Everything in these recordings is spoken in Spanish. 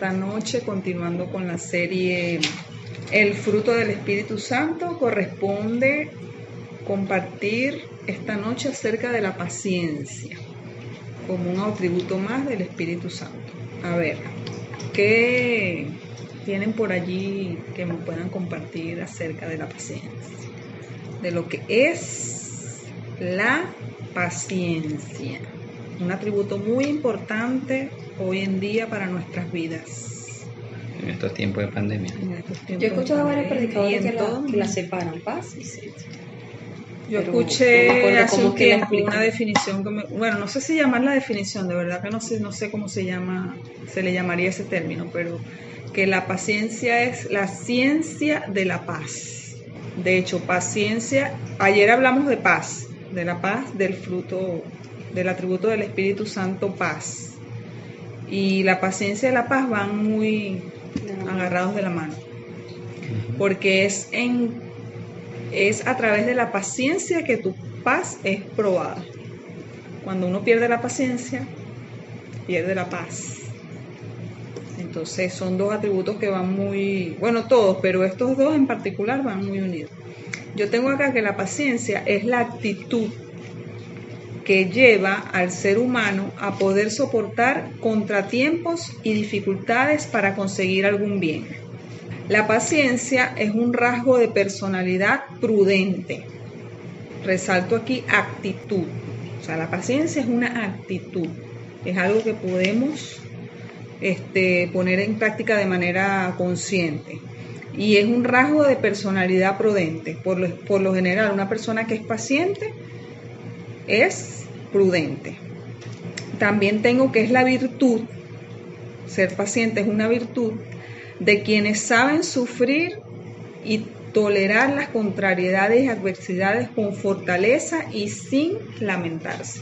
esta noche, continuando con la serie El fruto del Espíritu Santo. Corresponde compartir esta noche acerca de la paciencia, como un atributo más del Espíritu Santo. A ver, ¿qué tienen por allí que me puedan compartir acerca de la paciencia? De lo que es la paciencia. Un atributo muy importante hoy en día para nuestras vidas. En estos tiempos de pandemia. Yo he escuchado a varios predicadores que la separan, paz y ciencia. Yo escuché hace un tiempo una definición que bueno, no sé si llamar la definición, de verdad que no sé cómo se le llamaría ese término, pero que la paciencia es la ciencia de la paz. De hecho, paciencia, ayer hablamos de paz, de la paz, del fruto, del atributo del Espíritu Santo, paz. Y la paciencia y la paz van muy agarrados de la mano, porque es a través de la paciencia que tu paz es probada. Cuando uno pierde la paciencia, pierde la paz. Entonces son dos atributos que van muy, bueno, todos, pero estos dos en particular van muy unidos. Yo tengo acá que la paciencia es la actitud que lleva al ser humano a poder soportar contratiempos y dificultades para conseguir algún bien. La paciencia es un rasgo de personalidad prudente. Resalto aquí actitud. O sea, la paciencia es una actitud. Es algo que podemos poner en práctica de manera consciente. Y es un rasgo de personalidad prudente. Por lo general, una persona que es paciente es prudente. También tengo que es la virtud. Ser paciente es una virtud de quienes saben sufrir y tolerar las contrariedades y adversidades con fortaleza y sin lamentarse.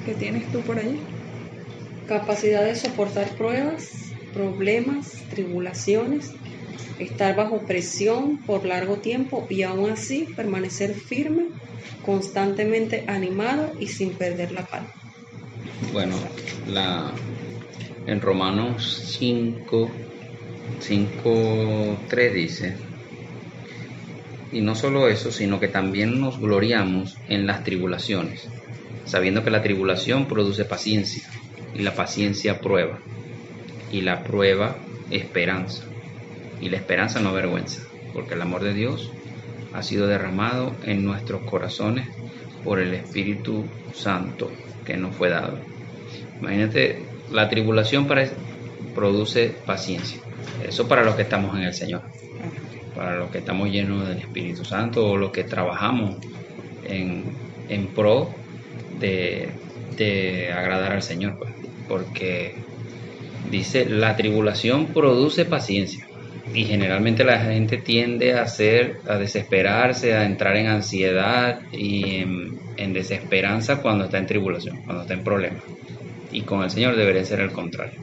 ¿Qué tienes tú por allí? Capacidad de soportar pruebas, problemas, tribulaciones, estar bajo presión por largo tiempo y aún así permanecer firme, constantemente animado y sin perder la calma. Bueno, en Romanos 5:3 dice: y no solo eso, sino que también nos gloriamos en las tribulaciones, sabiendo que la tribulación produce paciencia, y la paciencia prueba, y la prueba esperanza, y la esperanza no avergüenza, porque el amor de Dios ha sido derramado en nuestros corazones por el Espíritu Santo que nos fue dado. Imagínate, la tribulación produce paciencia. Eso para los que estamos en el Señor, para los que estamos llenos del Espíritu Santo, o los que trabajamos en pro de agradar al Señor, pues. Porque dice, la tribulación produce paciencia, y generalmente la gente tiende a desesperarse, a entrar en ansiedad y en desesperanza cuando está en tribulación, cuando está en problemas, y con el Señor debería ser el contrario.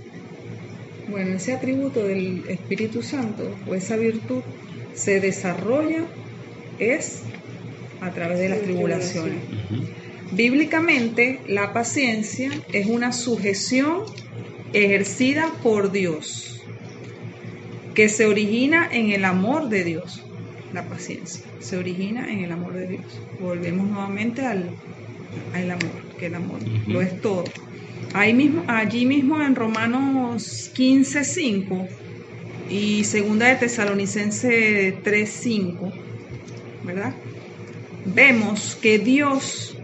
Bueno, ese atributo del Espíritu Santo o esa virtud se desarrolla a través de las tribulaciones. Bíblicamente, la paciencia es una sujeción ejercida por Dios, que se origina en el amor de Dios. La paciencia se origina en el amor de Dios. Volvemos nuevamente al amor, que el amor lo es todo. Allí mismo en Romanos 15:5 y 2 de Tesalonicenses 3:5, ¿verdad? Vemos que Dios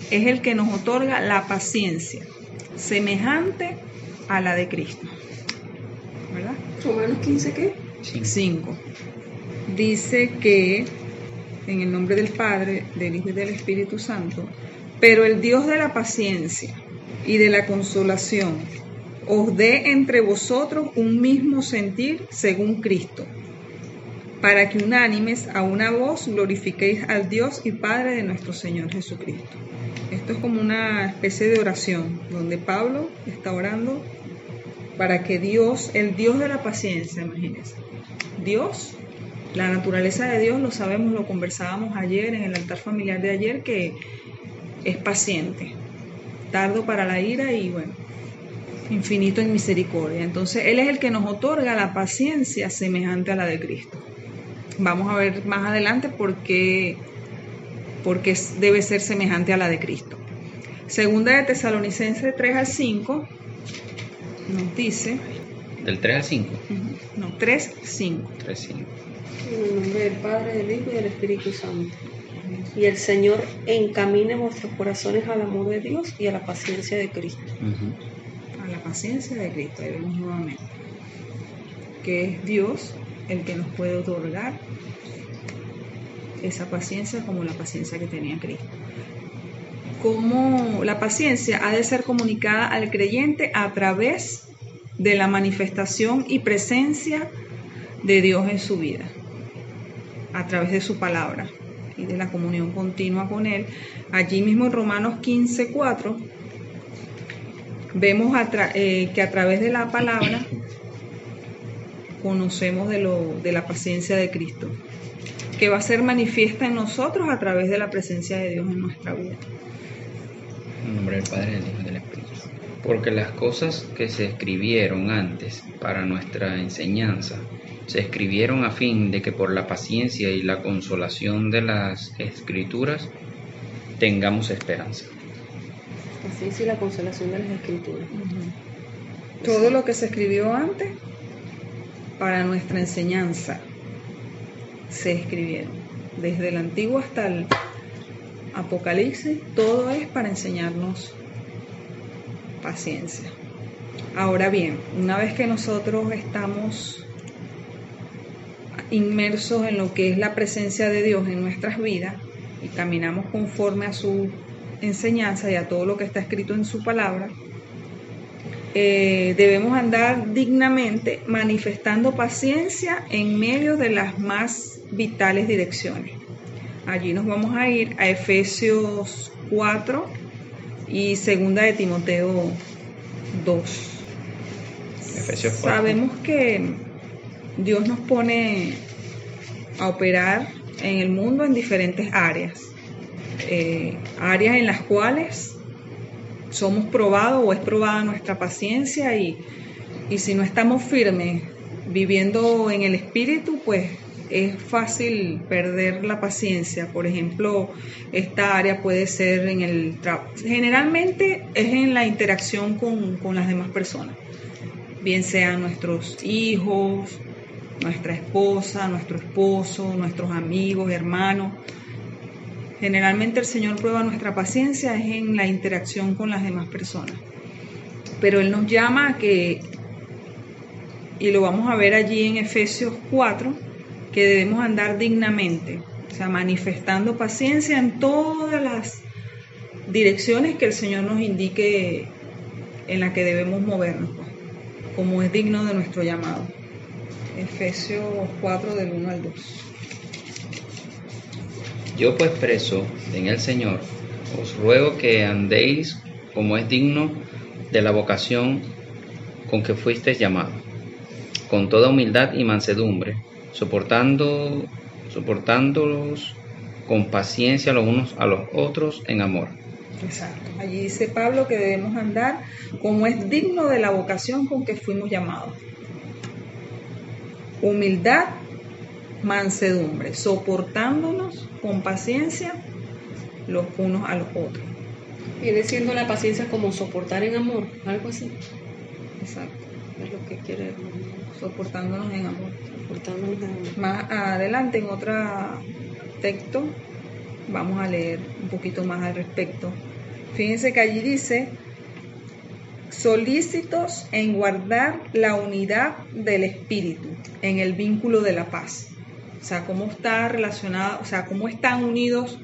es el que nos otorga la paciencia, semejante a la de Cristo, ¿verdad? Romanos 15, ¿qué? 5. Dice que en el nombre del Padre, del Hijo y del Espíritu Santo, pero el Dios de la paciencia y de la consolación os dé entre vosotros un mismo sentir según Cristo, para que unánimes a una voz glorifiquéis al Dios y Padre de nuestro Señor Jesucristo. Esto es como una especie de oración, donde Pablo está orando para que Dios, el Dios de la paciencia, imagínense, Dios, la naturaleza de Dios, lo sabemos, lo conversábamos ayer en el altar familiar de ayer, que es paciente, tardo para la ira y bueno, infinito en misericordia. Entonces Él es el que nos otorga la paciencia semejante a la de Cristo. Vamos a ver más adelante por qué debe ser semejante a la de Cristo. Segunda de Tesalonicenses 3 al 5 nos dice... ¿Del 3 al 5? No, 3, 5. 3, 5. En el nombre del Padre, del Hijo y del Espíritu Santo. Y el Señor encamine vuestros corazones al amor de Dios y a la paciencia de Cristo. A la paciencia de Cristo, ahí vemos nuevamente. Que es Dios el que nos puede otorgar esa paciencia como la paciencia que tenía Cristo. Como la paciencia ha de ser comunicada al creyente a través de la manifestación y presencia de Dios en su vida, a través de su palabra y de la comunión continua con Él. Allí mismo en Romanos 15:4 vemos que a través de la palabra conocemos de la paciencia de Cristo, que va a ser manifiesta en nosotros a través de la presencia de Dios en nuestra vida. En nombre del Padre, del Hijo y del Espíritu. Porque las cosas que se escribieron antes para nuestra enseñanza se escribieron a fin de que por la paciencia y la consolación de las Escrituras tengamos esperanza. La paciencia y la consolación de las Escrituras. Todo lo que se escribió antes para nuestra enseñanza se escribieron. Desde el Antiguo hasta el Apocalipsis, todo es para enseñarnos paciencia. Ahora bien, una vez que nosotros estamos inmersos en lo que es la presencia de Dios en nuestras vidas y caminamos conforme a su enseñanza y a todo lo que está escrito en su palabra, debemos andar dignamente manifestando paciencia en medio de las más vitales direcciones. Allí nos vamos a ir a Efesios 4 y segunda de Timoteo 2. Efesios 4. Sabemos que Dios nos pone a operar en el mundo en diferentes áreas, áreas en las cuales somos probados o es probada nuestra paciencia y si no estamos firmes viviendo en el Espíritu, pues es fácil perder la paciencia. Por ejemplo, esta área puede ser en el trabajo. Generalmente es en la interacción con las demás personas, bien sean nuestros hijos, nuestra esposa, nuestro esposo, nuestros amigos, hermanos. Generalmente el Señor prueba nuestra paciencia es en la interacción con las demás personas. Pero Él nos llama a que, y lo vamos a ver allí en Efesios 4, que debemos andar dignamente, o sea, manifestando paciencia en todas las direcciones que el Señor nos indique en la que debemos movernos, pues, como es digno de nuestro llamado. Efesios 4 del 1 al 2. Yo pues preso en el Señor, os ruego que andéis como es digno de la vocación con que fuisteis llamados, con toda humildad y mansedumbre, soportándolos con paciencia los unos a los otros en amor. Exacto. Allí dice Pablo que debemos andar como es digno de la vocación con que fuimos llamados. Humildad, mansedumbre, soportándonos con paciencia los unos a los otros. Viene siendo la paciencia como soportar en amor, algo así. Exacto. Es lo que quiere, soportándonos en amor. soportándonos en amor. Más adelante en otro texto vamos a leer un poquito más al respecto. Fíjense que allí dice: solícitos en guardar la unidad del espíritu en el vínculo de la paz. O sea, cómo está relacionado, o sea, cómo están unidos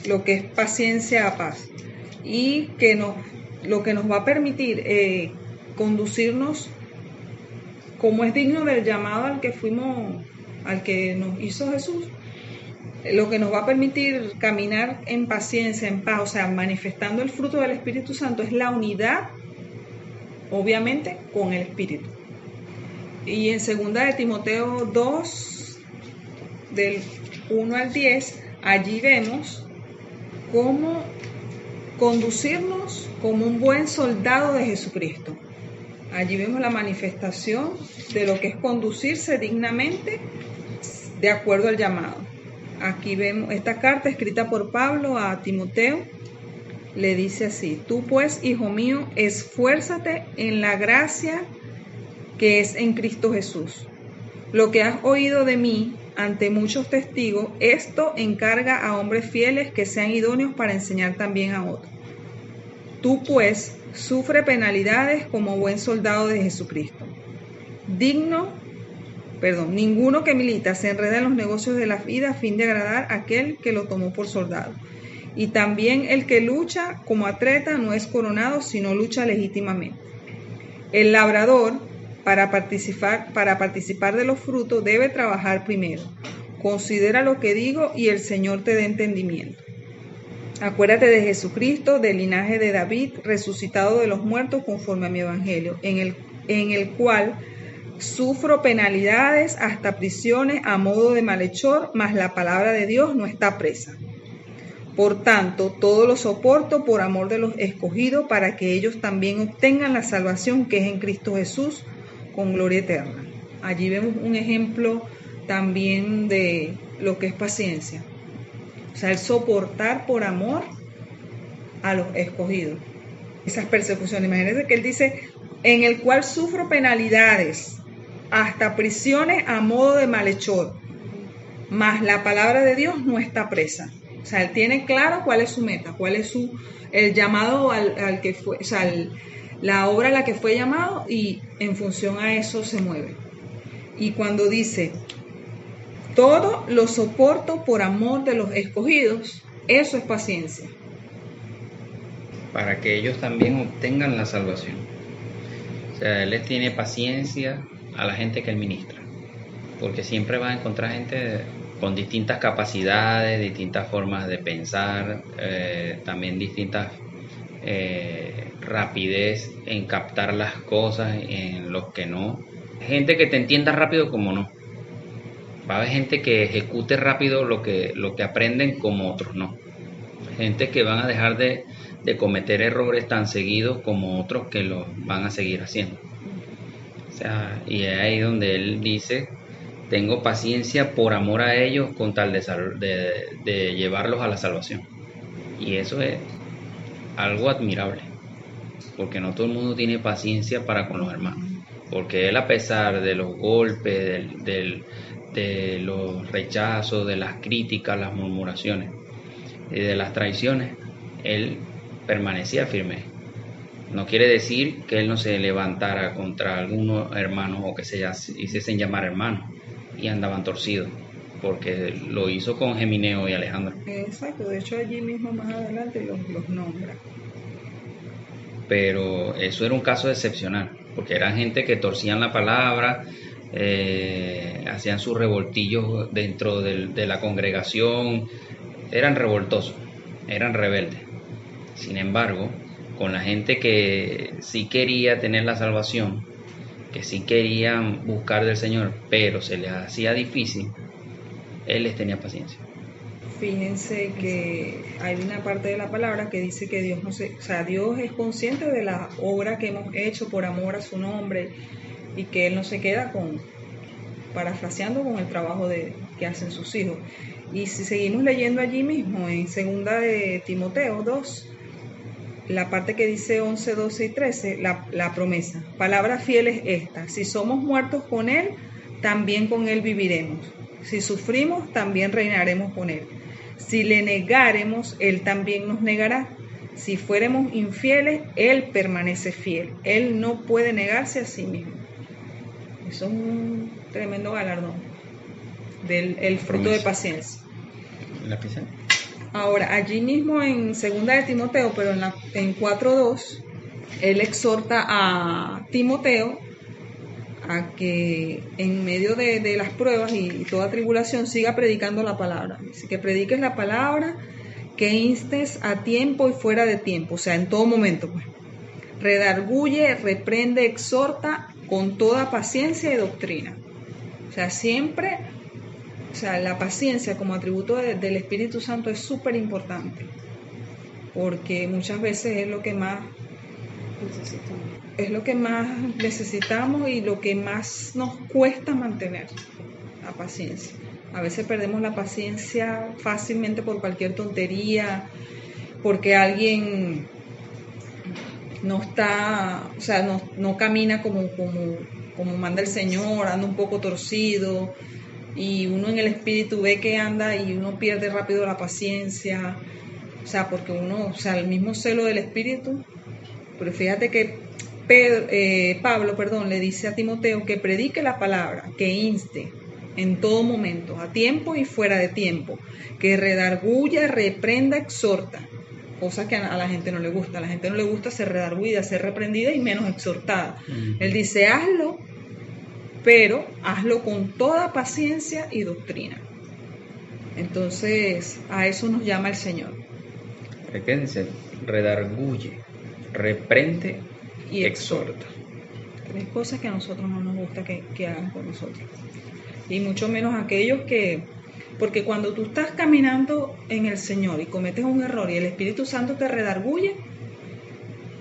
lo que es paciencia a paz, y que lo que nos va a permitir conducirnos como es digno del llamado al que nos hizo Jesús. Lo que nos va a permitir caminar en paciencia, en paz, o sea, manifestando el fruto del Espíritu Santo, es la unidad, obviamente, con el Espíritu. Y en 2 de Timoteo 2, del 1 al 10, allí vemos cómo conducirnos como un buen soldado de Jesucristo. Allí vemos la manifestación de lo que es conducirse dignamente de acuerdo al llamado. Aquí vemos esta carta escrita por Pablo a Timoteo. Le dice así: tú pues, hijo mío, esfuérzate en la gracia que es en Cristo Jesús. Lo que has oído de mí ante muchos testigos, esto encarga a hombres fieles que sean idóneos para enseñar también a otros. Tú pues, sufre penalidades como buen soldado de Jesucristo. Ninguno que milita se enreda en los negocios de la vida a fin de agradar a aquel que lo tomó por soldado. Y también el que lucha como atleta no es coronado, sino lucha legítimamente. El labrador, para participar de los frutos, debe trabajar primero. Considera lo que digo y el Señor te dé entendimiento. Acuérdate de Jesucristo, del linaje de David, resucitado de los muertos conforme a mi evangelio, en el cual sufro penalidades hasta prisiones a modo de malhechor, mas la palabra de Dios no está presa. Por tanto, todo lo soporto por amor de los escogidos, para que ellos también obtengan la salvación que es en Cristo Jesús, con gloria eterna. Allí vemos un ejemplo también de lo que es paciencia. O sea, el soportar por amor a los escogidos. Esas persecuciones. Imagínense que él dice, en el cual sufro penalidades, hasta prisiones a modo de malhechor, mas la palabra de Dios no está presa. O sea, él tiene claro cuál es su meta, cuál es el llamado al que fue, o sea, la obra a la que fue llamado, y en función a eso se mueve. Y cuando dice, todo lo soporto por amor de los escogidos, eso es paciencia. Para que ellos también obtengan la salvación. O sea, él les tiene paciencia a la gente que él ministra, porque siempre va a encontrar gente con distintas capacidades, distintas formas de pensar, también distintas rapidez en captar las cosas, en los que no. Gente que te entienda rápido como no. Va a haber gente que ejecute rápido lo que aprenden como otros no. Gente que van a dejar de cometer errores tan seguidos como otros que lo van a seguir haciendo. O sea, y es ahí donde él dice, tengo paciencia por amor a ellos con tal de llevarlos a la salvación. Y eso es algo admirable, porque no todo el mundo tiene paciencia para con los hermanos. Porque él, a pesar de los golpes, de los rechazos, de las críticas, las murmuraciones y de las traiciones, él permanecía firme. No quiere decir que él no se levantara contra algunos hermanos o que se hiciesen llamar hermanos y andaban torcidos, porque lo hizo con Gemineo y Alejandro. Exacto, de hecho allí mismo más adelante los nombra. Pero eso era un caso excepcional, porque eran gente que torcían la palabra, hacían sus revoltillos dentro de la congregación, eran revoltosos, eran rebeldes. Sin embargo, con la gente que sí quería tener la salvación, que sí querían buscar del Señor, pero se les hacía difícil, él les tenía paciencia. Fíjense que hay una parte de la palabra que dice que Dios Dios es consciente de la obra que hemos hecho por amor a su nombre, y que Él no se queda parafraseando con el trabajo que hacen sus hijos. Y si seguimos leyendo allí mismo, en 2 de Timoteo 2, la parte que dice 11, 12 y 13, la promesa. Palabra fiel es esta: si somos muertos con Él, también con Él viviremos. Si sufrimos, también reinaremos con Él. Si le negáremos, Él también nos negará. Si fuéramos infieles, Él permanece fiel. Él no puede negarse a sí mismo. Eso es un tremendo galardón del fruto de paciencia. ¿La pizarra? Ahora, allí mismo en 2 de Timoteo, pero en 4:2, él exhorta a Timoteo a que en medio de las pruebas y toda tribulación siga predicando la palabra. Así que prediques la palabra, que instes a tiempo y fuera de tiempo, o sea, en todo momento, pues. Redarguye, reprende, exhorta con toda paciencia y doctrina. O sea, siempre, la paciencia como atributo del Espíritu Santo es súper importante. porque muchas veces es lo que más necesitamos y lo que más nos cuesta mantener, la paciencia. A veces perdemos la paciencia fácilmente por cualquier tontería, porque alguien no está, o sea, no camina como manda el Señor, anda un poco torcido, y uno en el espíritu ve que anda y uno pierde rápido la paciencia, o sea, porque el mismo celo del espíritu. Pero fíjate que Pablo le dice a Timoteo que predique la palabra, que inste en todo momento, a tiempo y fuera de tiempo, que redarguya, reprenda, exhorta, cosa que a la gente no le gusta. A la gente no le gusta ser redarguida, ser reprendida y menos exhortada. Él dice, hazlo, pero hazlo con toda paciencia y doctrina. Entonces, a eso nos llama el Señor. Recuérdense, redarguye, reprende y exhorta. 3 cosas que a nosotros no nos gusta que hagan con nosotros. Y mucho menos aquellos porque cuando tú estás caminando en el Señor y cometes un error y el Espíritu Santo te redarguye,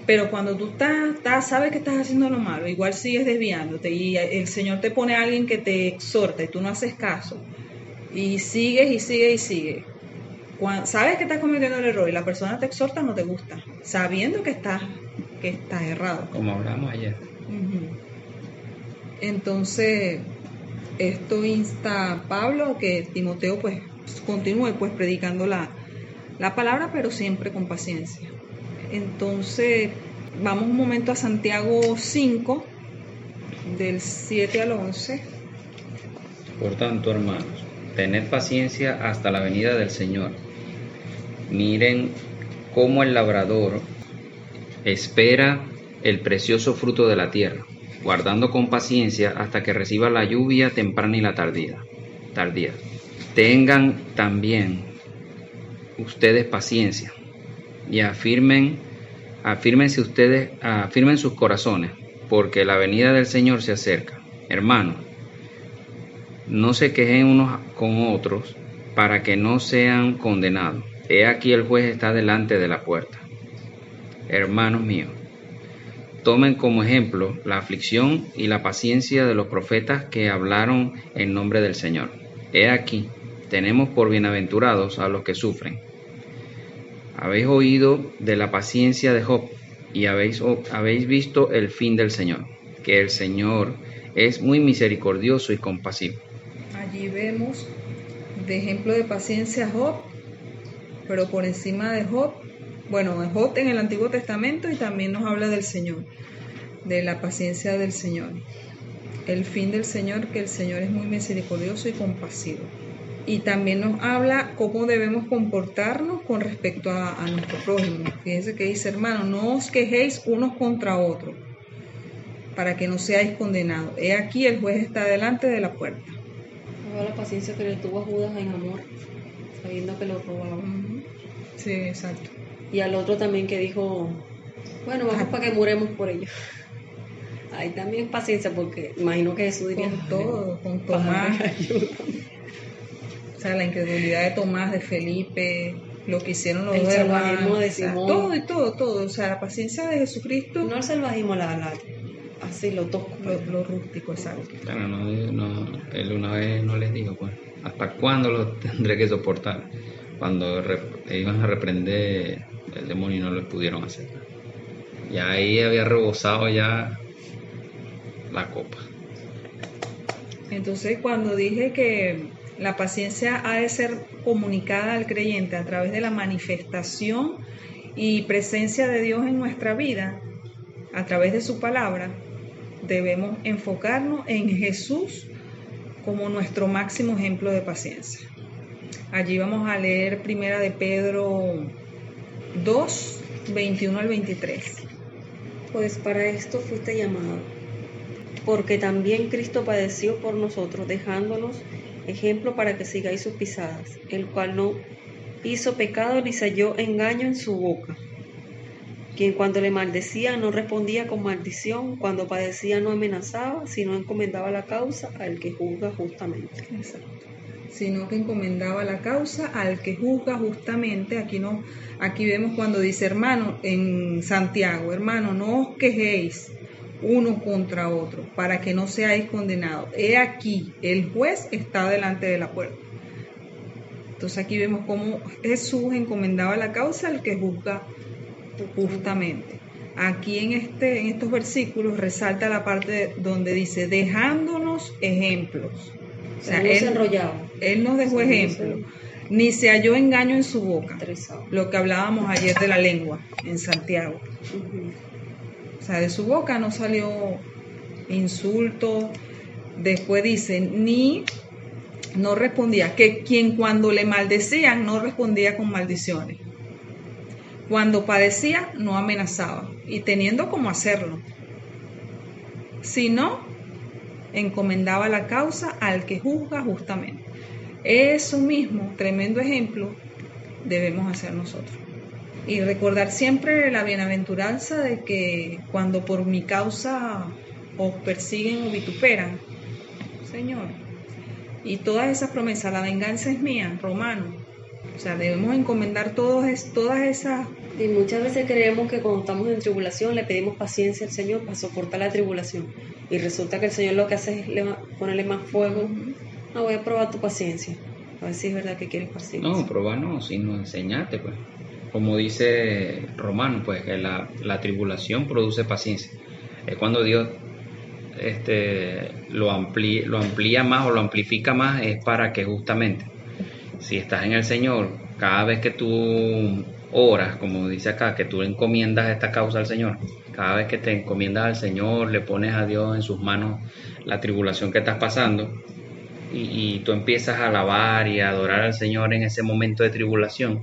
pero cuando tú sabes que estás haciendo lo malo, igual sigues desviándote y el Señor te pone a alguien que te exhorta y tú no haces caso y sigues y sigues y sigues. Cuando sabes que estás cometiendo el error y la persona te exhorta, no te gusta, sabiendo que estás errado. Como hablamos ayer. Entonces, esto insta a Pablo que Timoteo pues continúe pues predicando la palabra, pero siempre con paciencia. Entonces, vamos un momento a Santiago 5, del 7 al 11. Por tanto, hermanos, tened paciencia hasta la venida del Señor. Miren cómo el labrador espera el precioso fruto de la tierra, guardando con paciencia hasta que reciba la lluvia temprana y la tardía. Tengan también ustedes paciencia y afirmen sus corazones, porque la venida del Señor se acerca. Hermanos, no se quejen unos con otros para que no sean condenados. He aquí el juez está delante de la puerta. Hermanos míos, tomen como ejemplo la aflicción y la paciencia de los profetas que hablaron en nombre del Señor. He aquí, tenemos por bienaventurados a los que sufren. Habéis oído de la paciencia de Job y habéis visto el fin del Señor, que el Señor es muy misericordioso y compasivo. Allí vemos de ejemplo de paciencia a Job, pero por encima de Job, Job en el Antiguo Testamento, y también nos habla del Señor, de la paciencia del Señor, el fin del Señor, que el Señor es muy misericordioso y compasivo. Y también nos habla cómo debemos comportarnos con respecto a nuestro prójimo. Fíjense que dice, hermano, no os quejéis unos contra otros, para que no seáis condenados. He aquí el juez está delante de la puerta. La paciencia que le tuvo a Judas en amor, sabiendo que lo robaban. Sí, exacto. Y al otro también que dijo, bueno, vamos para que muremos por ellos. Ahí también paciencia, porque imagino que Jesús diría, con todo, con Tomás. O sea, la incredulidad de Tomás, de Felipe, lo que hicieron los dos hermanos, de Simón. Todo. O sea, la paciencia de Jesucristo. No el salvajismo, así lo tosco. Lo rústico, exacto. Claro, él una vez no les dijo, pues, ¿hasta cuándo lo tendré que soportar? Cuando iban a reprender el demonio y no lo pudieron hacer. Y ahí había rebosado ya la copa. Entonces, cuando dije que la paciencia ha de ser comunicada al creyente a través de la manifestación y presencia de Dios en nuestra vida, a través de su palabra, debemos enfocarnos en Jesús como nuestro máximo ejemplo de paciencia. Allí vamos a leer primera de Pedro 2, 21 al 23. Pues para esto fuiste llamado, porque también Cristo padeció por nosotros, dejándonos ejemplo para que sigáis sus pisadas, el cual no hizo pecado ni se halló engaño en su boca. quien cuando le maldecía no respondía con maldición, cuando padecía no amenazaba, sino encomendaba la causa al que juzga justamente. Exacto. Sino que encomendaba la causa al que juzga justamente. Aquí vemos cuando dice, hermano, en Santiago, hermano, no os quejéis uno contra otro, para que no seáis condenados. He aquí, el juez está delante de la puerta. Entonces aquí vemos cómo Jesús encomendaba la causa al que juzga justamente. Aquí en estos versículos resalta la parte donde dice, dejándonos ejemplos. O sea, él nos dejó ejemplo. Ni se halló engaño en su boca. Lo que hablábamos ayer de la lengua en Santiago. O sea, de su boca no salió insulto. Después dice, ni no respondía, que quien cuando le maldecían no respondía con maldiciones. Cuando padecía no amenazaba, y teniendo como hacerlo, sino encomendaba la causa al que juzga justamente. Eso mismo, tremendo ejemplo, debemos hacer nosotros. Y recordar siempre la bienaventuranza de que cuando por mi causa os persiguen o vituperan, Señor, y todas esas promesas, la venganza es mía, Romano. O sea, debemos encomendar todas esas. Y muchas veces creemos que cuando estamos en tribulación le pedimos paciencia al Señor para soportar la tribulación. Y resulta que el Señor lo que hace es ponerle más fuego. No, voy a probar tu paciencia. A ver si es verdad que quieres paciencia. No, probar no, sino enseñarte, pues. Como dice Romano, pues, que la tribulación produce paciencia. Es cuando Dios lo amplía más o lo amplifica más, es para que justamente, si estás en el Señor, cada vez que tú oras, como dice acá, que tú encomiendas esta causa al Señor, cada vez que te encomiendas al Señor, le pones a Dios en sus manos la tribulación que estás pasando, y tú empiezas a alabar y a adorar al Señor en ese momento de tribulación,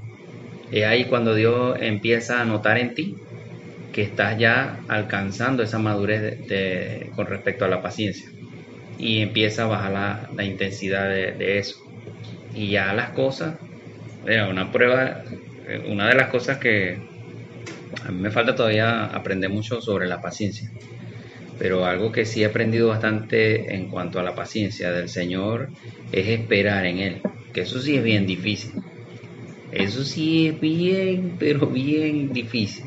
es ahí cuando Dios empieza a notar en ti que estás ya alcanzando esa madurez con respecto a la paciencia, y empieza a bajar la intensidad de eso, y ya las cosas, una prueba, una de las cosas que a mí me falta todavía aprender mucho sobre la paciencia, pero algo que sí he aprendido bastante en cuanto a la paciencia del Señor es esperar en Él, que eso sí es bien difícil. Eso sí es bien, pero bien difícil.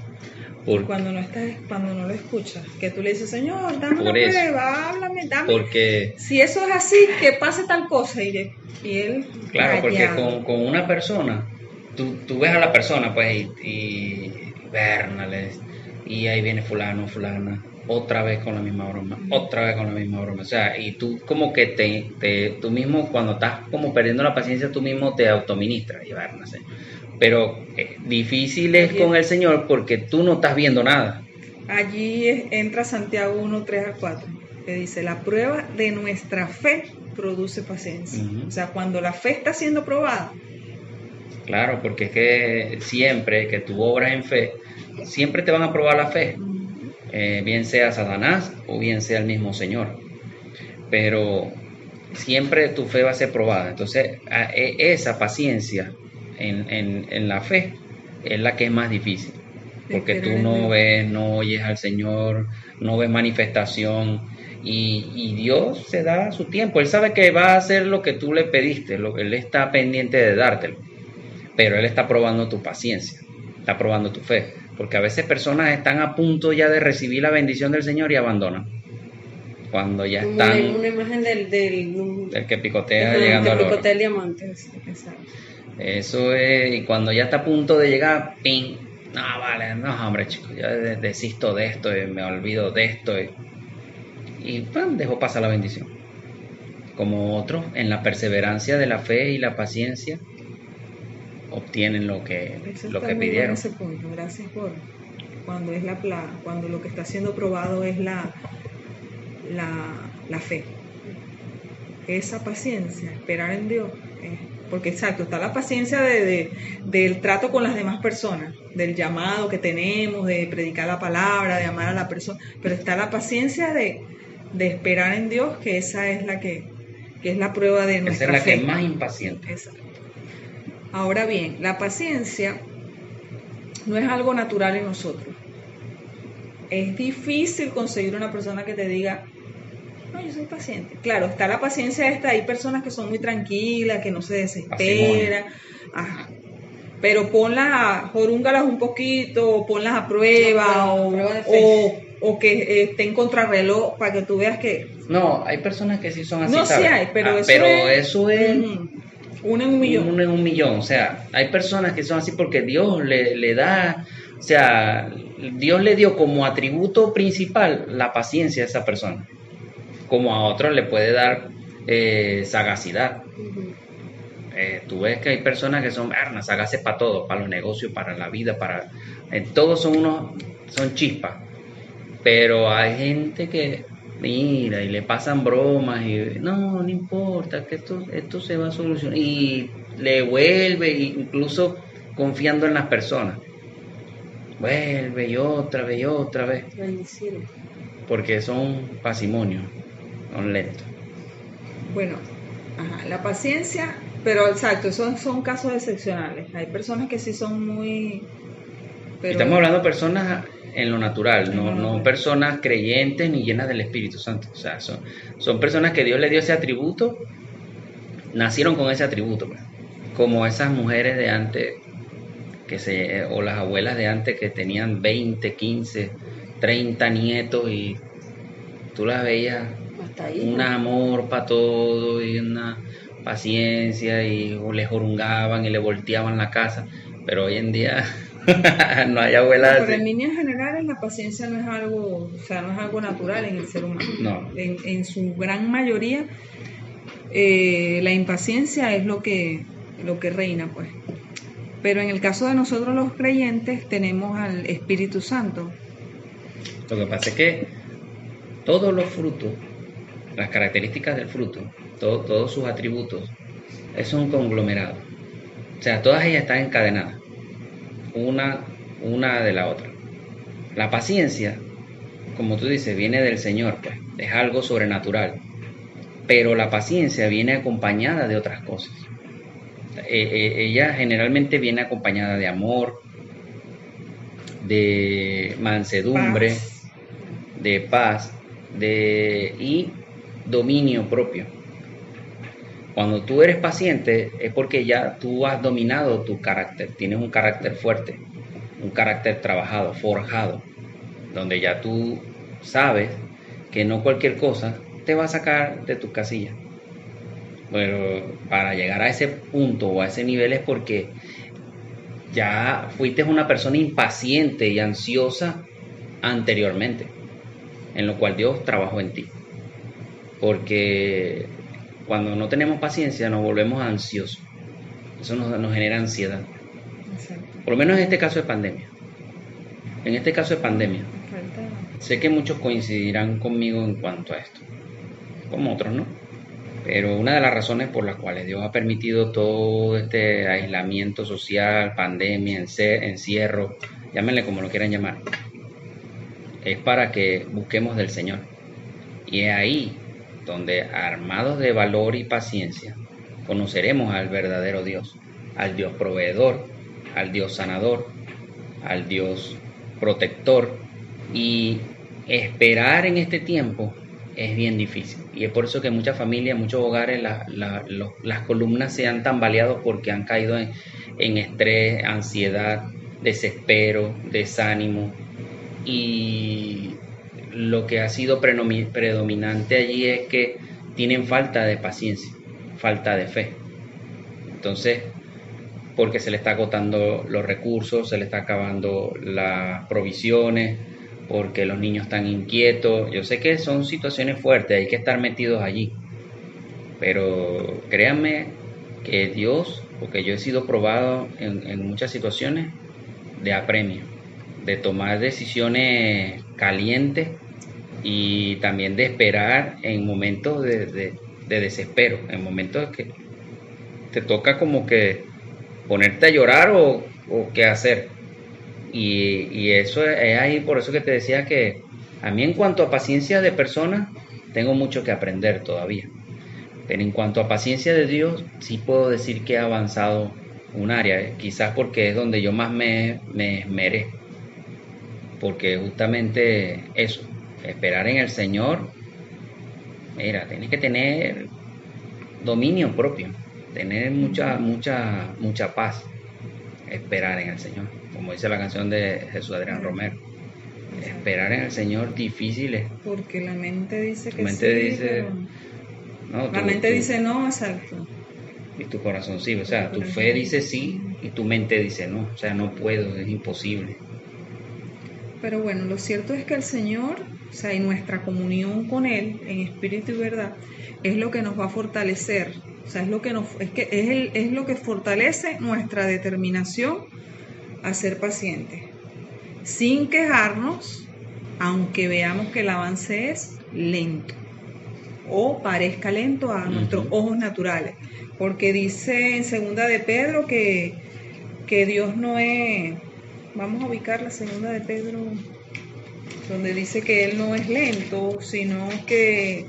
Cuando no lo escuchas, que tú le dices, Señor, dame una prueba, háblame, dame. Porque si eso es así, que pase tal cosa, y él claro, callado. Porque con una persona, tú ves a la persona, pues, y vernales, y ahí viene fulano, fulana, otra vez con la misma broma, o sea, y tú como que tú mismo, cuando estás como perdiendo la paciencia, tú mismo te autoministras, y vernase. Pero difícil es con el Señor porque tú no estás viendo nada. Allí entra Santiago 1, 3 al 4, que dice, la prueba de nuestra fe produce paciencia. O sea, cuando la fe está siendo probada. Claro, porque es que siempre que tú obras en fe, siempre te van a probar la fe. Bien sea Satanás o bien sea el mismo Señor. Pero siempre tu fe va a ser probada. Entonces, esa paciencia en la fe es la que es más difícil, porque tú no ves, no oyes al Señor, no ves manifestación, y Dios se da su tiempo. Él sabe que va a hacer lo que tú le pediste, Él está pendiente de dártelo, pero Él está probando tu paciencia, está probando tu fe, porque a veces personas están a punto ya de recibir la bendición del Señor y abandonan cuando ya están. Una imagen del que picotea llegando al oro. Picotea el diamante. Exacto. Eso es, y cuando ya está a punto de llegar, ¡ping! No, vale, no, hombre, chicos, ya desisto de esto, me olvido de esto, y ¡pam! Dejo pasar la bendición. Como otros, en la perseverancia de la fe y la paciencia, obtienen lo que pidieron. Ese punto. Gracias por cuando lo que está siendo probado es la fe. Esa paciencia, esperar en Dios. Porque exacto, está la paciencia del trato con las demás personas, del llamado que tenemos, de predicar la palabra, de amar a la persona, pero está la paciencia de esperar en Dios, que esa es la que es la prueba de nuestra fe. Esa es la que es más impaciente. Exacto. Ahora bien, la paciencia no es algo natural en nosotros. es difícil conseguir una persona que te diga, no, yo soy paciente. Claro, está la paciencia esta, hay personas que son muy tranquilas, que no se desesperan, ajá. Pero ponlas, jorúngalas un poquito, o ponlas a prueba, o que estén contrarreloj para que tú veas que... No, hay personas que sí son así, no, ¿sabes? Sí hay, pero eso es uno en un millón. Uno en un millón. O sea, hay personas que son así porque Dios le da, o sea, Dios le dio como atributo principal la paciencia a esa persona. Como a otros le puede dar sagacidad. Tú ves que hay personas que son sagaces para todo, para los negocios, para la vida, todos son chispas. Pero hay gente que mira y le pasan bromas y no importa, que esto se va a solucionar, y le vuelve, incluso confiando en las personas, vuelve y otra vez, porque son parsimonios, son lentos. Bueno, la paciencia, pero exacto, esos son casos excepcionales. Hay personas que sí son muy... Estamos hablando de personas en lo natural, no personas creyentes ni llenas del Espíritu Santo. O sea, son personas que Dios le dio ese atributo, nacieron con ese atributo, pues. Como esas mujeres de antes, o las abuelas de antes que tenían 20, 15, 30 nietos y tú las veías, un amor para todo y una paciencia, y les jorungaban y le volteaban la casa, pero hoy en día... no hay abuelas así. Pero en líneas generales la paciencia no es algo, o sea, no es algo natural en el ser humano. No. En su gran mayoría la impaciencia es lo que reina, pues. Pero en el caso de nosotros los creyentes tenemos al Espíritu Santo. Lo que pasa es que todos los frutos, las características del fruto, todos sus atributos, es un conglomerado. O sea, todas ellas están encadenadas. Una de la otra. La paciencia, como tú dices, viene del Señor, pues, es algo sobrenatural, pero la paciencia viene acompañada de otras cosas. Ella generalmente viene acompañada de amor, de mansedumbre, de paz, y dominio propio. Cuando tú eres paciente es porque ya tú has dominado tu carácter, tienes un carácter fuerte, un carácter trabajado, forjado, donde ya tú sabes que no cualquier cosa te va a sacar de tus casillas. Pero para llegar a ese punto o a ese nivel es porque ya fuiste una persona impaciente y ansiosa anteriormente, en lo cual Dios trabajó en ti. Porque cuando no tenemos paciencia nos volvemos ansiosos. Eso nos genera ansiedad. Exacto. Por lo menos en este caso de pandemia. Sé que muchos coincidirán conmigo en cuanto a esto, como otros no. Pero una de las razones por las cuales Dios ha permitido todo este aislamiento social, pandemia, encierro, llámenle como lo quieran llamar, es para que busquemos del Señor. Y es ahí donde, armados de valor y paciencia, conoceremos al verdadero Dios, al Dios proveedor, al Dios sanador, al Dios protector. Y esperar en este tiempo es bien difícil, y es por eso que muchas familias, muchos hogares, las columnas se han tambaleado, porque han caído en estrés, ansiedad, desespero, desánimo, y lo que ha sido predominante allí es que tienen falta de paciencia, falta de fe. Entonces, porque se le está agotando los recursos, se le está acabando las provisiones, porque los niños están inquietos. Yo sé que son situaciones fuertes, hay que estar metidos allí, pero créanme que Dios, porque yo he sido probado en muchas situaciones de apremio, de tomar decisiones calientes y también de esperar en momentos de desespero, en momentos que te toca como que ponerte a llorar o qué hacer. Y eso es ahí, por eso que te decía que a mí, en cuanto a paciencia de personas, tengo mucho que aprender todavía, pero en cuanto a paciencia de Dios sí puedo decir que he avanzado un área, quizás porque es donde yo más me esmeré, porque justamente eso, esperar en el Señor, mira, tienes que tener dominio propio, tener mucha paz, esperar en el Señor, como dice la canción de Jesús Adrián Romero. Esperar en el Señor difícil es. Porque la mente dice que la mente sí, dice, pero no, la mente dice no, exacto. Y tu corazón sí, o sea, tu fe dice sí y tu mente dice no, o sea, no puedo, es imposible. Pero bueno, lo cierto es que el Señor, o sea, y nuestra comunión con Él en espíritu y verdad, es lo que nos va a fortalecer. O sea, es lo que fortalece nuestra determinación a ser pacientes, sin quejarnos, aunque veamos que el avance es lento o parezca lento a nuestros ojos naturales, porque dice en segunda de Pedro que Dios no es, vamos a ubicar la segunda de Pedro, donde dice que Él no es lento, sino que,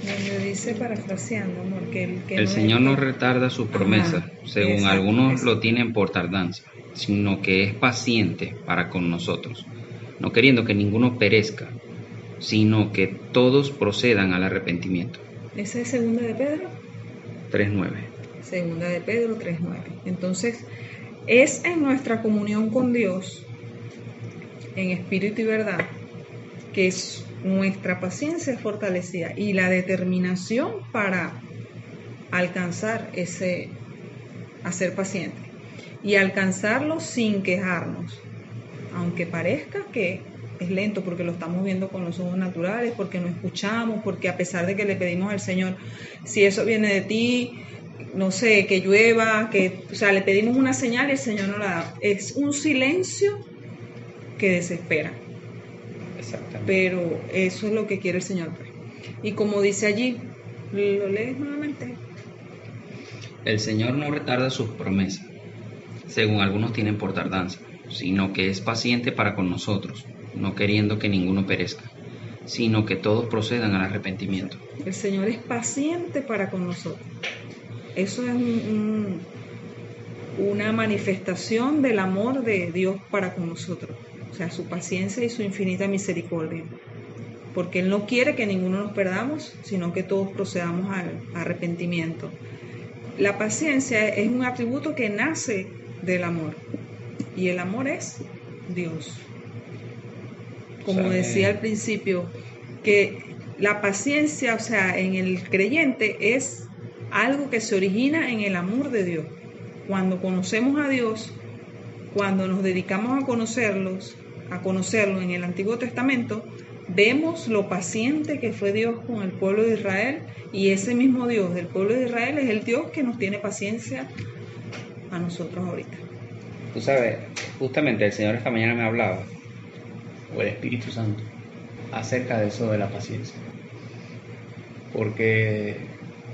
donde dice, parafraseando, amor, que el Señor no retarda sus promesas, según algunos lo tienen por tardanza, sino que es paciente para con nosotros, no queriendo que ninguno perezca, sino que todos procedan al arrepentimiento. ¿Esa es segunda de Pedro? 3:9. Segunda de Pedro 3:9. Entonces, es en nuestra comunión con Dios, en espíritu y verdad, que es nuestra paciencia es fortalecida y la determinación para alcanzar a ser paciente y alcanzarlo sin quejarnos, aunque parezca que es lento porque lo estamos viendo con los ojos naturales, porque no escuchamos, porque a pesar de que le pedimos al Señor, si eso viene de ti, no sé, que llueva, o sea, le pedimos una señal y el Señor no la da. Es un silencio que desespera. Exactamente. Pero eso es lo que quiere el Señor. Y como dice allí, ¿lo lees nuevamente? El Señor no retarda sus promesas, según algunos tienen por tardanza, sino que es paciente para con nosotros, no queriendo que ninguno perezca, sino que todos procedan al arrepentimiento. El Señor es paciente para con nosotros. Eso es una manifestación del amor de Dios para con nosotros. O sea, su paciencia y su infinita misericordia. Porque Él no quiere que ninguno nos perdamos, sino que todos procedamos al arrepentimiento. La paciencia es un atributo que nace del amor. Y el amor es Dios. Como decía al principio, que la paciencia, o sea, en el creyente es algo que se origina en el amor de Dios. Cuando conocemos a Dios, cuando nos dedicamos a conocerlo en el Antiguo Testamento, vemos lo paciente que fue Dios con el pueblo de Israel, y ese mismo Dios del pueblo de Israel es el Dios que nos tiene paciencia a nosotros ahorita. Tú sabes, justamente el Señor esta mañana me hablaba, o el Espíritu Santo, acerca de eso de la paciencia. Porque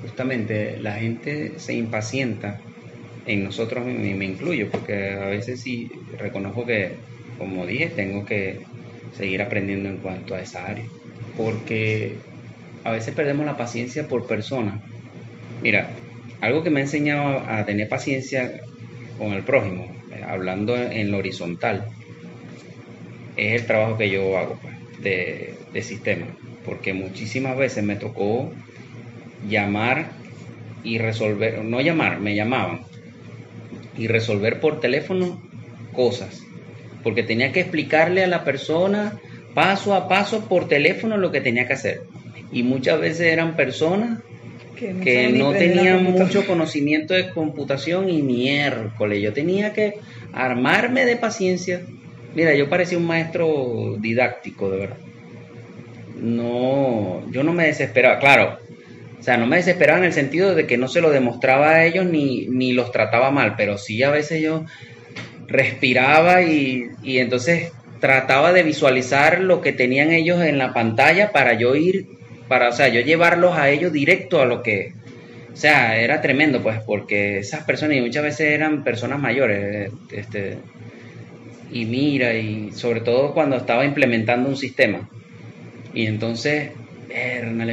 justamente la gente se impacienta, en nosotros me incluyo, porque a veces sí reconozco que, como dije, tengo que seguir aprendiendo en cuanto a esa área. Porque a veces perdemos la paciencia por personas. Mira, algo que me ha enseñado a tener paciencia con el prójimo, hablando en lo horizontal, es el trabajo que yo hago, pues, de sistema. Porque muchísimas veces me tocó llamar y resolver, no llamar, me llamaban y resolver por teléfono cosas, porque tenía que explicarle a la persona paso a paso por teléfono lo que tenía que hacer, y muchas veces eran personas que no tenían mucho conocimiento de computación y miércoles, yo tenía que armarme de paciencia. Mira, yo parecía un maestro didáctico, de verdad. No, yo no me desesperaba, claro. O sea, no me desesperaba en el sentido de que no se lo demostraba a ellos ni los trataba mal, pero sí a veces yo respiraba y entonces trataba de visualizar lo que tenían ellos en la pantalla para yo yo llevarlos a ellos directo a lo que... O sea, era tremendo, pues, porque esas personas, y muchas veces eran personas mayores, y mira, y sobre todo cuando estaba implementando un sistema. Y entonces...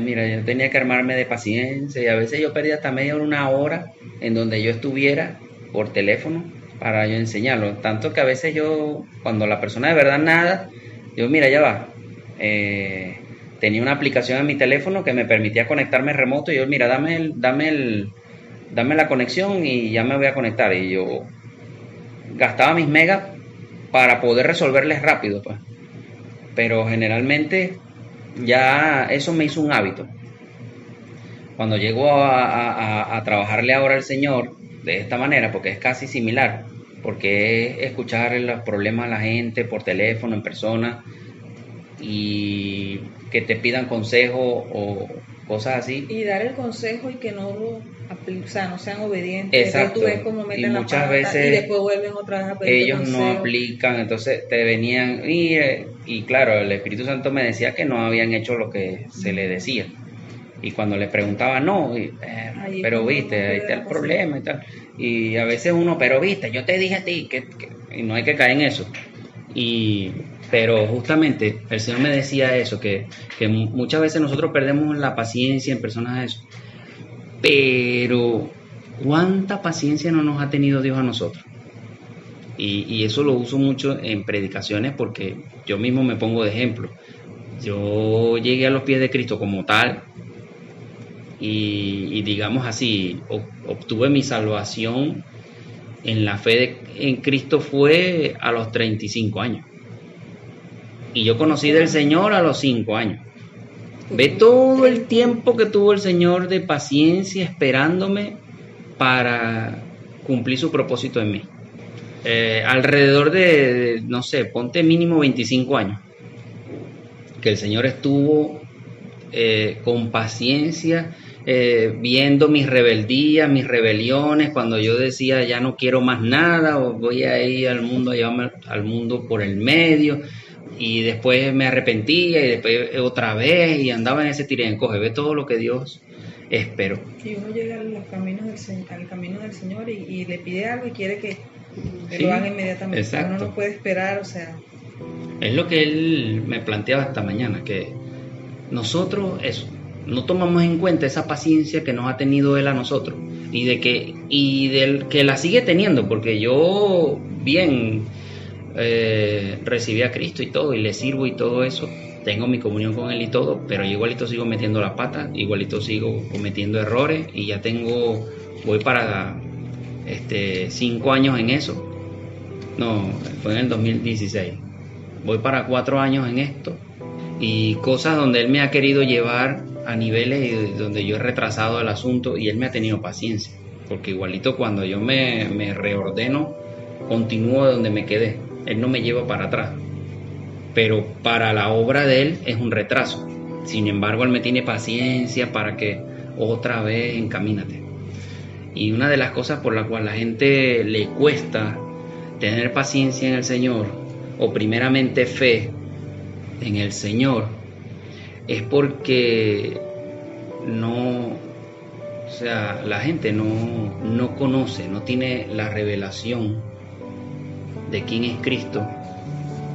mira, yo tenía que armarme de paciencia y a veces yo perdía hasta media hora, una hora en donde yo estuviera por teléfono para yo enseñarlo. Tanto que a veces yo, cuando la persona de verdad nada, yo, mira, ya va. Tenía una aplicación en mi teléfono que me permitía conectarme remoto y yo, mira, dame la conexión y ya me voy a conectar. Y yo gastaba mis megas para poder resolverles rápido, pues. Pero generalmente ya eso me hizo un hábito. Cuando llego a trabajarle ahora al Señor de esta manera, porque es casi similar, porque es escuchar los problemas de la gente por teléfono, en persona, y que te pidan consejo o cosas así. Y dar el consejo y que no no sean obedientes. Exacto. Tú ves cómo meten Y muchas la pata veces y después vuelven otra vez a pedir ellos consejo. no aplican, entonces te venían y claro, el Espíritu Santo me decía que no habían hecho lo que se le decía. Y cuando le preguntaba, no, pero viste, ahí está el problema y tal. Y a veces uno, pero viste, yo te dije a ti y no hay que caer en eso. Pero justamente el Señor me decía eso, que muchas veces nosotros perdemos la paciencia en personas de eso. Pero ¿cuánta paciencia no nos ha tenido Dios a nosotros? Y eso lo uso mucho en predicaciones porque yo mismo me pongo de ejemplo. Yo llegué a los pies de Cristo como tal y digamos así, obtuve mi salvación en la fe en Cristo fue a los 35 años. Y yo conocí del Señor a los 5 años. Ve todo el tiempo que tuvo el Señor de paciencia esperándome para cumplir su propósito en mí. Alrededor de, no sé, ponte mínimo 25 años. Que el Señor estuvo con paciencia viendo mis rebeldías, mis rebeliones, cuando yo decía ya no quiero más nada o voy a ir al mundo, a llevarme al mundo por el medio. Y después me arrepentía y después otra vez y andaba en ese tira y encoge. Ve todo lo que Dios esperó. Y uno llega al camino del Señor y le pide algo y quiere que Sí, lo haga inmediatamente. exacto. Uno no puede esperar, o sea. Es lo que él me planteaba esta mañana, que nosotros no tomamos en cuenta esa paciencia que nos ha tenido él a nosotros y del que la sigue teniendo, porque yo bien recibí a Cristo y todo y le sirvo y todo eso, tengo mi comunión con él y todo, pero igualito sigo metiendo la pata, igualito sigo cometiendo errores y ya voy para 5 años en eso. No, fue en el 2016. Voy para 4 años en esto y cosas donde él me ha querido llevar a niveles y donde yo he retrasado el asunto y él me ha tenido paciencia, porque igualito cuando yo me reordeno, continúo donde me quedé. Él no me lleva para atrás, pero para la obra de él es un retraso. Sin embargo, él me tiene paciencia para que otra vez encamínate. Y una de las cosas por la cual la gente le cuesta tener paciencia en el Señor, o primeramente fe en el Señor, es porque la gente no conoce, no tiene la revelación de quién es Cristo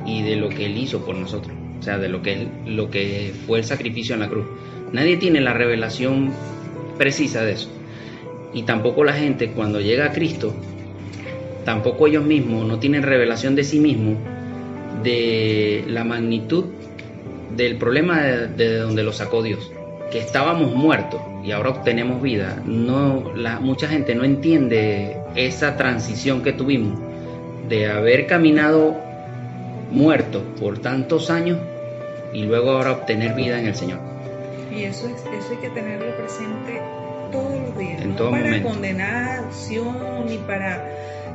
y de lo que Él hizo por nosotros, o sea, de lo que fue el sacrificio en la cruz. Nadie tiene la revelación precisa de eso. Y tampoco la gente cuando llega a Cristo, tampoco ellos mismos no tienen revelación de sí mismos, de la magnitud del problema de donde lo sacó Dios, que estábamos muertos y ahora obtenemos vida. Mucha gente no entiende esa transición que tuvimos de haber caminado muertos por tantos años y luego ahora obtener vida en el Señor. Y eso hay que tenerlo presente todos los días, en no todo para momento. condenación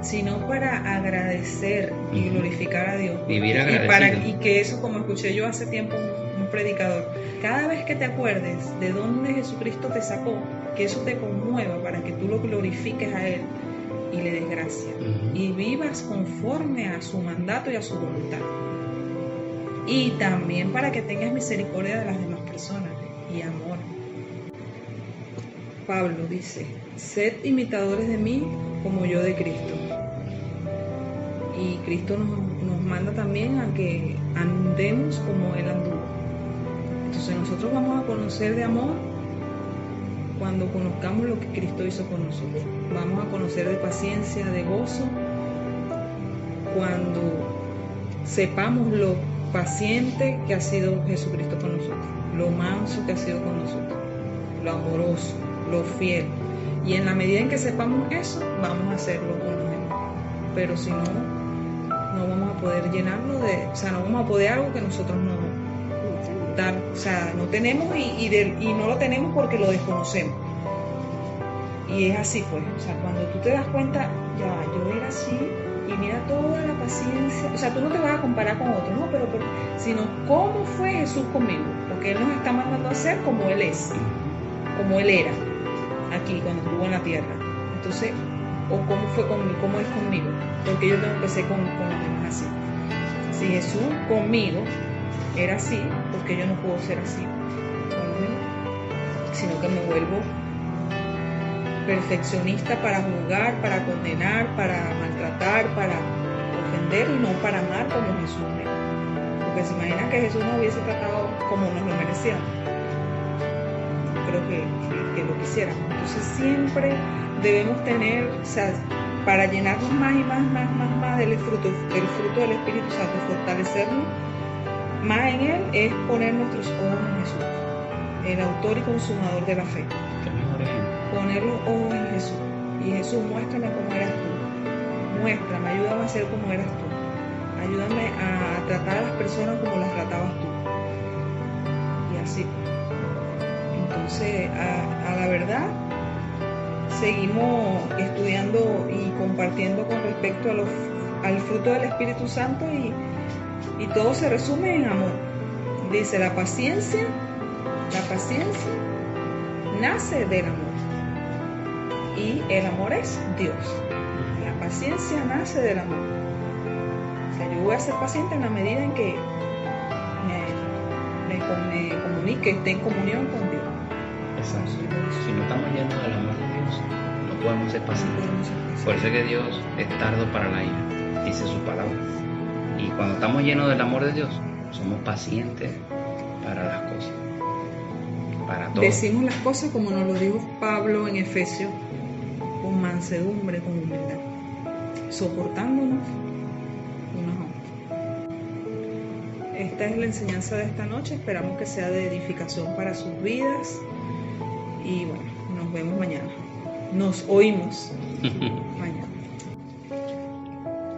sino para agradecer y glorificar a Dios. Vivir agradecido. Y que eso, como escuché yo hace tiempo un predicador, cada vez que te acuerdes de dónde Jesucristo te sacó, que eso te conmueva para que tú lo glorifiques a Él y le des gracias y vivas conforme a su mandato y a su voluntad. Y también para que tengas misericordia de las demás personas y amor. Pablo dice: sed imitadores de mí como yo de Cristo. Y Cristo nos manda también a que andemos como Él anduvo. Entonces nosotros vamos a conocer de amor cuando conozcamos lo que Cristo hizo con nosotros. Vamos a conocer de paciencia, de gozo, cuando sepamos lo paciente que ha sido Jesucristo con nosotros, lo manso que ha sido con nosotros, lo amoroso, lo fiel. Y en la medida en que sepamos eso, vamos a hacerlo con los demás. Pero si no, no vamos a poder llenarlo de, o sea, no vamos a poder algo que nosotros no tenemos y no lo tenemos porque lo desconocemos. Y es así, pues, o sea, cuando tú te das cuenta, ya, yo era así, y mira toda la paciencia, o sea, tú no te vas a comparar con otro, ¿no? Pero sino cómo fue Jesús conmigo, porque Él nos está mandando a ser como Él es, como Él era, aquí, cuando estuvo en la tierra. Entonces, o cómo fue conmigo, cómo es conmigo, porque yo tengo que ser con los demás así. Si Jesús conmigo era así, porque yo no puedo ser así con los demás, sino que me vuelvo perfeccionista para juzgar, para condenar, para maltratar, para ofender y no para amar como Jesús. Porque se imaginan que Jesús nos hubiese tratado como nos lo merecíamos. Creo que lo quisiéramos. Entonces siempre debemos tener, o sea, para llenarnos más y más del fruto del Espíritu Santo, fortalecernos más en Él, es poner nuestros ojos en Jesús, el autor y consumador de la fe. Poner los ojos en Jesús. Y Jesús, muéstrame cómo eras tú. Muéstrame, ayúdame a ser como eras tú. Ayúdame a tratar a las personas como las tratabas tú. Y así. Entonces, a la verdad, seguimos estudiando y compartiendo con respecto al fruto del Espíritu Santo y todo se resume en amor. Dice, la paciencia nace del amor. Y el amor es Dios. La paciencia nace del amor. O sea, yo voy a ser paciente en la medida en que me comunique, esté en comunión con Dios. Exacto. Si no estamos llenos del amor de Dios, no podemos ser pacientes. Por eso es que Dios es tardo para la ira, dice su palabra. Y cuando estamos llenos del amor de Dios, somos pacientes para las cosas, para todo. Decimos las cosas como nos lo dijo Pablo en Efesios, con mansedumbre, con humildad, soportándonos unos a otros. Esta es la enseñanza de esta noche. Esperamos que sea de edificación para sus vidas. Y bueno, nos vemos mañana. Nos oímos mañana.